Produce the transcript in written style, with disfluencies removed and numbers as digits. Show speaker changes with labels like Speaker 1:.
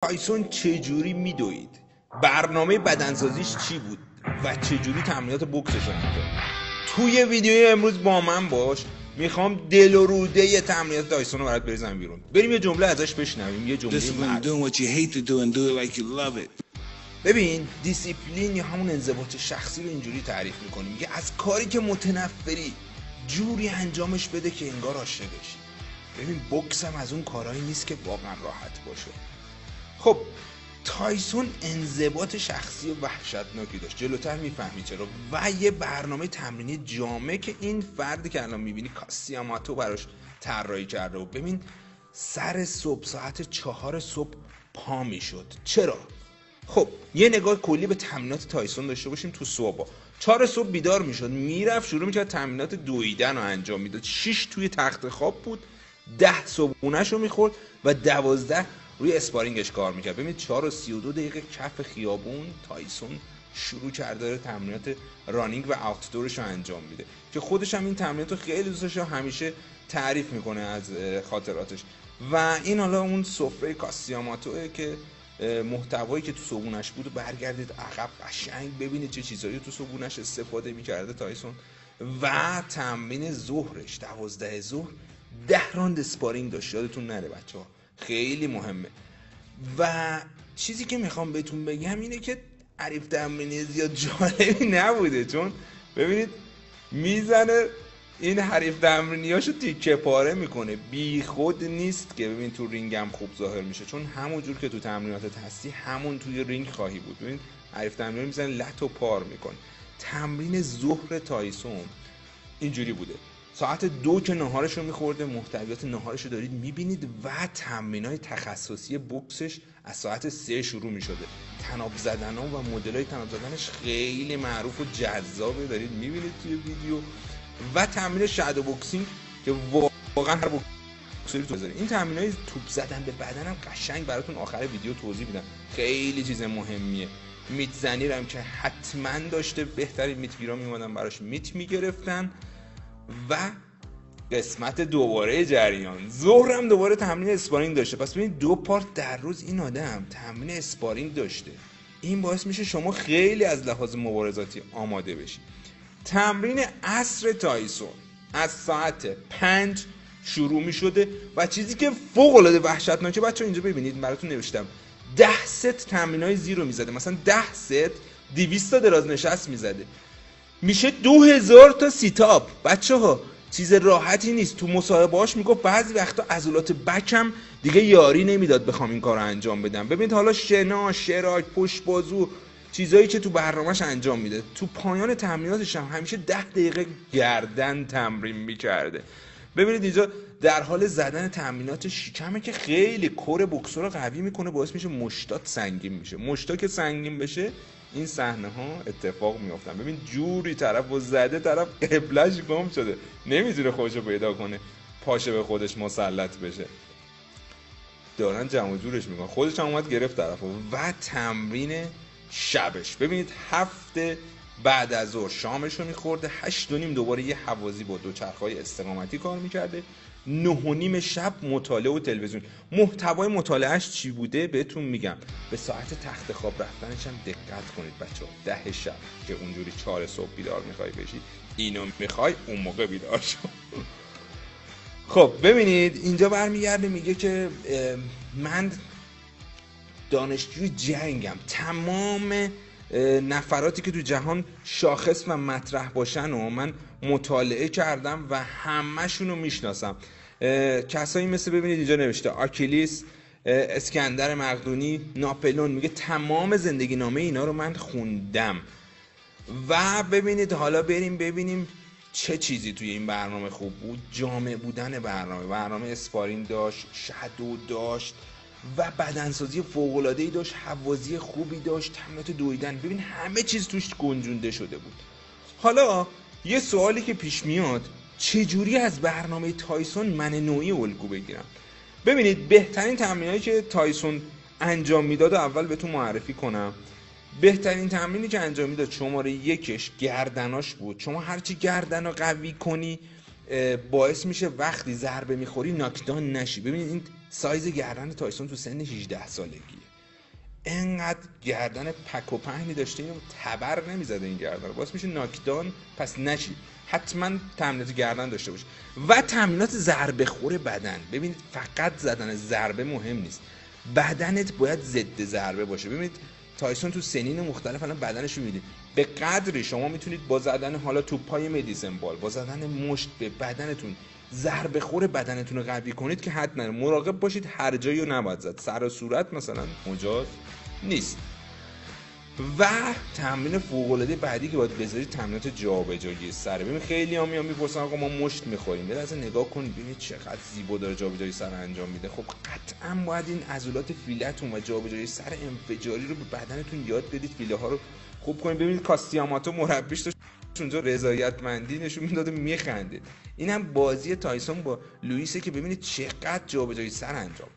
Speaker 1: تایسون چجوری میدوید، برنامه بدنسازیش چی بود و چجوری تمرینات بوکسش رو انجام. توی ویدیوی امروز با من باش، میخوام دل و روده تمرینات تایسون رو برات بریزم بیرون. بریم یه جمله ازش بشنویم، یه جمله ببین دیسیپلین یا همون انضباط شخصی رو اینجوری تعریف میکنیم، میگه از کاری که متنفری جوری انجامش بده که انگار عاشقشی. ببین بوکس هم از اون کارهایی نیست که واقعا راحت باشه. خب تایسون انضباط شخصی وحشتناکی داشت، جلوتر میفهمی چرا، و یه برنامه تمرینی جامع که این فردی که الان میبینی کاسیاماتو براش طراحی کرده. و ببین سر صبح ساعت 4 صبح پا میشد. چرا؟ خب یه نگاه کلی به تمرینات تایسون داشته باشیم. تو صبح 4 صبح بیدار میشد، میرفت شروع میکرد تمرینات دویدن رو انجام میداد. 6 توی تخت خواب بود، 10 صبحونه‌شو میخورد و 12 روی اسپارینگش کار میکرد. ببینید 4 و 32 دقیقه کف خیابون تایسون شروع کرده تمرینات رانینگ و آوتدورش رو انجام میده که خودش هم این تمرینات رو خیلی دوست داشته، همیشه تعریف میکنه از خاطراتش. و این حالا اون سفره کاسیاماتوه که محتوایی که تو صبحونش بود، برگردید عقب قشنگ ببینید چه چیزایی تو صبحونش استفاده میکرده تایسون. و تمرین ظهرش 12 ظهر 10 راند اسپارینگ داشت، یادتون نره بچه‌ها، خیلی مهمه. و چیزی که میخوام بهتون بگم اینه که حریف تمرینی زیاد جالبی نبوده، چون ببینید میزنه این حریف تمرینیاشو تیکه پاره میکنه، بی خود نیست که ببین تو رینگ هم خوب ظاهر میشه، چون همون جور که تو تمرینات هستی همون توی رینگ خواهی بود. ببین حریف تمرینی میزنه لتو پار میکنه. تمرین ظهر تایسون اینجوری بوده، ساعت 2 که نهارش رو میخورده، محتویات نهارش رو دارید میبینید، و تمرینای تخصصی بوکسش از ساعت 3 شروع میشده. تناب زدن ها و مدل های تناب زدنش خیلی معروف و جذابه، دارید میبینید توی ویدیو. و تمرین شادو بوکسینگ که واقعا هر بوکسری تو بذاره. این تمرینای توپ زدن به بدنم قشنگ براتون آخر ویدیو توضیح میدم، خیلی چیز مهمیه. میت زنی رو هم که حتما داشته، بهترین میتگیرا میومدن براش میت میگرفتن. و قسمت دوباره جریان ظهرم دوباره تمرین اسپارینگ داشته. پس ببینید 2 پارت در روز این آدم تمرین اسپارینگ داشته. این باعث میشه شما خیلی از لحاظ مبارزاتی آماده بشید. تمرین عصر تایسون از ساعت 5 شروع میشده و چیزی که فوق العاده وحشتناکه بچه‌ها اینجا ببینید، براتون نوشتم 10 ست تمرینای زیرو میزده، مثلا 10 ست 200 تا دراز نشست میزده، میشه 2000 تا سیتاپ. بچه‌ها چیز راحتی نیست. تو مصاحبه‌اش میگفت بعضی وقتا عضلات بکم دیگه یاری نمیداد بخوام این کارو انجام بدم. ببینید حالا شنا، شراک، پشت بازو، چیزایی که تو برنامه‌اش انجام میده. تو پایان تمریناتش هم همیشه 10 دقیقه گردن تمرین میکرده. ببینید اینجا در حال زدن تمرینات شکمه که خیلی کور بوکسور رو قوی میکنه، باعث میشه مشتات سنگین میشه. مشتا که سنگین بشه این صحنه ها اتفاق میافتن. ببین جوری طرف و زده، طرف قبلش گم شده، نمیتونه خودشو پیدا کنه پاشه به خودش مسلط بشه، دارن جمع جورش میکنن، خودش هم اومد گرفت طرفو. و تمرین شبش ببینید 7 بعد از ظهر شامش رو میخورده، 8:30 دوباره یه حوازی با دوچرخه‌های استقامتی کار میکرده، 9:30 شب مطالعه و تلویزیون. محتوای مطالعهش چی بوده بهتون میگم، به ساعت تخت خواب رفتنش هم دقت کنید بچه‌ها. 10 شب که اونجوری 4 صبح بیدار میخوای بشی، اینو میخوای اون موقع بیدار شو. خب ببینید اینجا برمیگرده میگه که من دانشجوی جنگم، تمام نفراتی که تو جهان شاخص و مطرح باشن و من مطالعه کردم و همه‌شون رو میشناسم. کسایی مثل ببینید اینجا نوشته آکیلیس، اسکندر مقدونی، ناپلئون، میگه تمام زندگی نامه اینا رو من خوندم. و ببینید حالا بریم ببینیم چه چیزی توی این برنامه خوب بود. جامع بودن برنامه اسپارین داشت، شادو داشت و بدنسازی فوق‌العاده‌ای داشت، حوازی خوبی داشت، تمرینات دویدن. ببین همه چیز توش گنجونده شده بود. حالا یه سوالی که پیش میاد، چجوری از برنامه تایسون من نوعی الگو بگیرم؟ ببینید بهترین تمرینایی که تایسون انجام میداد اول بهتون معرفی کنم. بهترین تمرینی که انجام میداد شماره 1 گردناش بود. شما هرچی گردن رو قوی کنی باعث میشه وقتی ضربه میخوری ناکدان نشی. ببینید این سایز گردن تایسون تو سن 18 سالگیه. انقدر گردن پک و پهنی داشته اینو تبر نمیزده این گردن باعث میشه ناکدان پس نشی. حتما تمرینات گردن داشته باش و تمرینات ضربه خور بدن. ببینید فقط زدن ضربه مهم نیست، بدنت باید ضد ضربه باشه. ببینید تایسون تو سنین مختلف الان بدنش رو می‌بینید، به قدری شما میتونید با زدن حالا توپای مدیسن بال، با زدن مشت به بدنتون ضربه خور بدنتون رو قوی کنید که حد نره. مراقب باشید هر جایی رو نباید زد، سر و صورت مثلا مجاز نیست. و تمرین فوق‌العاده بعدی که باید بذارید تمرینات جابجایی سره. ببین خیلی ها میان میپرسن آقا ما مشت میخوریم، یه لحظه نگاه کنید ببینید چقدر زیبا داره جابجایی سر انجام میده. خب قطعا باید این عضلات فیلتون و جابجایی سر انفجاری رو به بدنتون یاد بدید، فیله ها رو خوب کنید. ببینید کاستیاماتو مربیش داشت اونجا رضایتمندی نشون میداد و میخندید. اینم بازی تایسون با لوئیسه که ببینید چقدر جابجایی سر انجام.